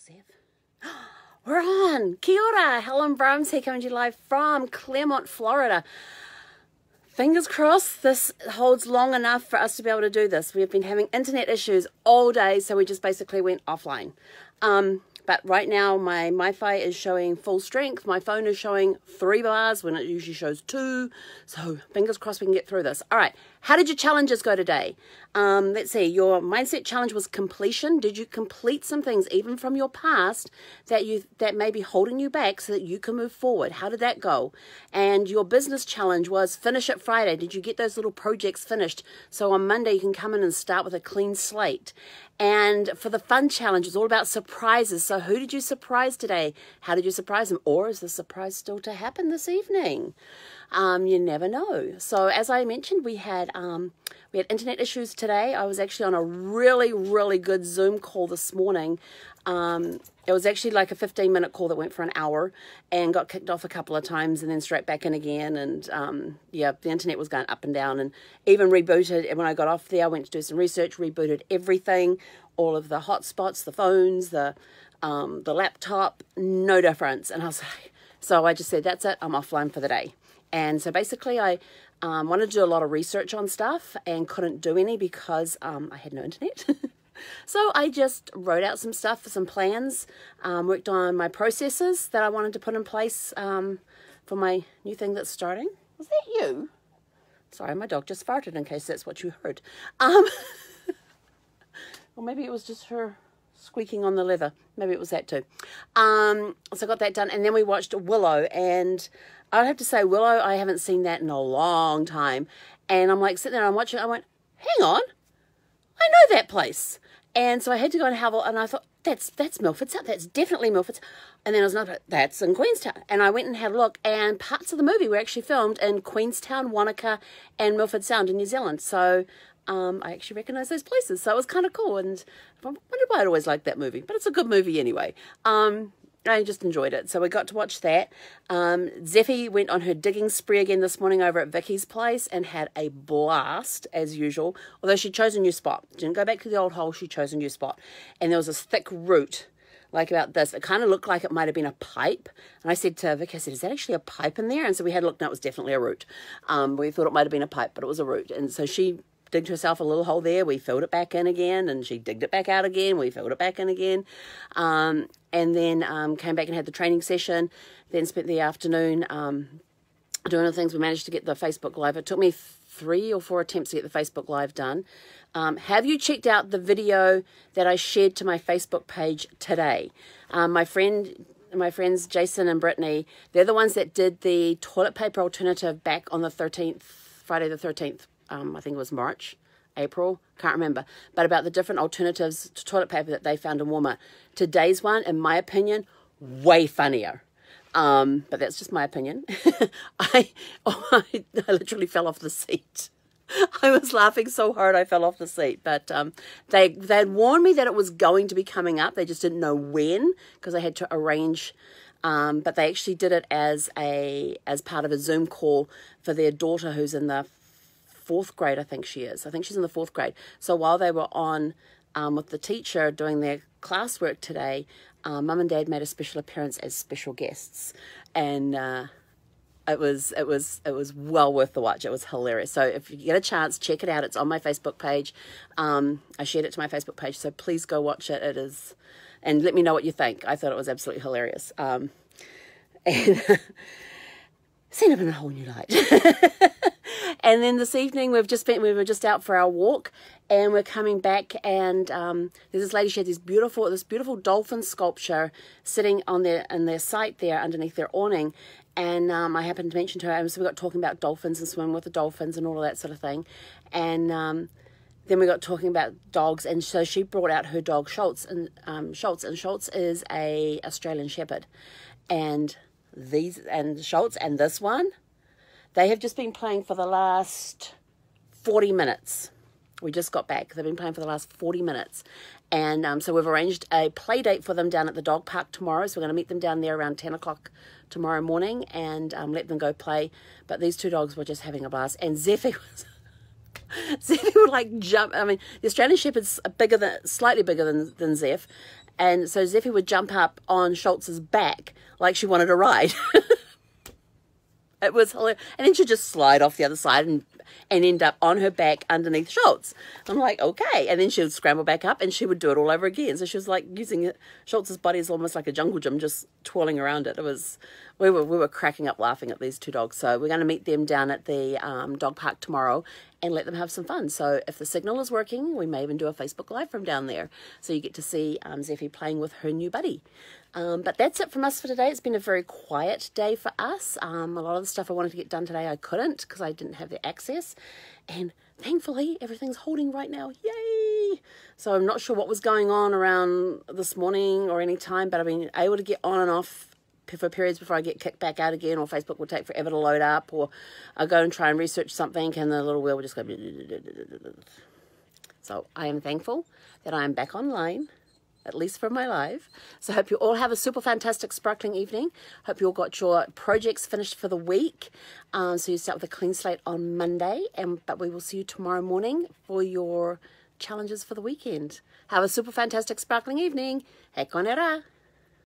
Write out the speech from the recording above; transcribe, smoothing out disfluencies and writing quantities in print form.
Zeph. We're on. Kia ora. Helen Brahms here, coming to you live from Claremont, Florida. Fingers crossed this holds long enough for us to be able to do this. We've been having internet issues all day, so we just basically went offline. But right now my Wi-Fi is showing full strength. My phone is showing 3 bars when it usually shows 2. So fingers crossed we can get through this. All right. How did your challenges go today? Let's see. Your mindset challenge was completion. Did you complete some things even from your past that may be holding you back so that you can move forward? How did that go? And your business challenge was finish it Friday. Did you get those little projects finished so on Monday you can come in and start with a clean slate? And for the fun challenge, it's all about surprises. So who did you surprise today? How did you surprise them? Or is the surprise still to happen this evening? You never know. So as I mentioned, we had internet issues today. I was actually on a really, really good Zoom call this morning. It was actually like a 15-minute call that went for an hour and got kicked off a couple of times and then straight back in again. And yeah, the internet was going up and down and even rebooted. And when I got off there, I went to do some research, rebooted everything, all of the hotspots, the phones, the laptop, no difference. And I was like, so I just said, that's it, I'm offline for the day. And so basically I wanted to do a lot of research on stuff and couldn't do any because I had no internet. So I just wrote out some stuff for some plans, worked on my processes that I wanted to put in place for my new thing that's starting. Was that you? Sorry, my dog just farted in case that's what you heard. Or maybe it was just her squeaking on the leather. Maybe it was that too. So I got that done. And then we watched Willow. And I'd have to say, Willow, I haven't seen that in a long time. And I'm like sitting there and I'm watching it. I went, hang on. I know that place. And so I had to go and have a look. And I thought, that's Milford Sound. That's definitely Milford. And then there was another, that's in Queenstown. And I went and had a look. And parts of the movie were actually filmed in Queenstown, Wanaka, and Milford Sound in New Zealand. So I actually recognise those places. So it was kind of cool. And I wondered why I'd always liked that movie. But it's a good movie anyway. I just enjoyed it. So we got to watch that. Zeffie went on her digging spree again this morning over at Vicky's place and had a blast as usual. Although she chose a new spot. She didn't go back to the old hole. She chose a new spot. And there was this thick root like about this. It kind of looked like it might have been a pipe. And I said to Vicky, I said, is that actually a pipe in there? And so we had a look. No, it was definitely a root. We thought it might have been a pipe, but it was a root. And so she digged herself a little hole there. We filled it back in again, and she digged it back out again. We filled it back in again. And then came back and had the training session, then spent the afternoon doing other things. We managed to get the Facebook Live. It took me 3 or 4 attempts to get the Facebook Live done. Have you checked out the video that I shared to my Facebook page today? My friends Jason and Brittany, they're the ones that did the toilet paper alternative back on the 13th, Friday the 13th. I think it was March, April, can't remember, but about the different alternatives to toilet paper that they found in Walmart. Today's one, in my opinion, way funnier. But that's just my opinion. I literally fell off the seat. I was laughing so hard I fell off the seat. But they'd warned me that it was going to be coming up. They just didn't know when because they had to arrange. But they actually did it as part of a Zoom call for their daughter who's in the 4th grade, I think she is. I think she's in the 4th grade. So while they were on with the teacher doing their classwork today, Mum and Dad made a special appearance as special guests, and it was well worth the watch. It was hilarious. So if you get a chance, check it out. It's on my Facebook page. I shared it to my Facebook page, so please go watch it. It is, and let me know what you think. I thought it was absolutely hilarious. And seen it in a whole new light. And then this evening we were just out for our walk, and we're coming back, and there's this lady. She had this beautiful dolphin sculpture sitting on their site there underneath their awning, and I happened to mention to her, and so we got talking about dolphins and swimming with the dolphins and all of that sort of thing, and then we got talking about dogs, and so she brought out her dog Schultz, and Schultz is a Australian Shepherd, and Schultz and this one, they have just been playing for the last 40 minutes. We just got back. They've been playing for the last 40 minutes. And so we've arranged a play date for them down at the dog park tomorrow. So we're going to meet them down there around 10 o'clock tomorrow morning and let them go play. But these 2 dogs were just having a blast. And Zeffie would like jump. I mean, the Australian Shepherd's slightly bigger than Zeph. And so Zeffie would jump up on Schultz's back like she wanted a ride. It was hilarious. And then she'd just slide off the other side and end up on her back underneath Schultz. I'm like, okay. And then she would scramble back up and she would do it all over again. So she was like using Schultz's body as almost like a jungle gym, just twirling around it. We were cracking up laughing at these two dogs. So we're going to meet them down at the dog park tomorrow and let them have some fun. So if the signal is working, we may even do a Facebook Live from down there. So you get to see Zeffie playing with her new buddy. But that's it from us for today. It's been a very quiet day for us. A lot of the stuff I wanted to get done today I couldn't because I didn't have the access. And thankfully, everything's holding right now. Yay! So I'm not sure what was going on around this morning or any time, but I've been able to get on and off for periods before I get kicked back out again, or Facebook will take forever to load up, or I'll go and try and research something and the little wheel will just go. So I am thankful that I am back online, at least for my live. So I hope you all have a super fantastic sparkling evening. Hope you all got your projects finished for the week. So you start with a clean slate on Monday, but we will see you tomorrow morning for your challenges for the weekend. Have a super fantastic sparkling evening. He konera.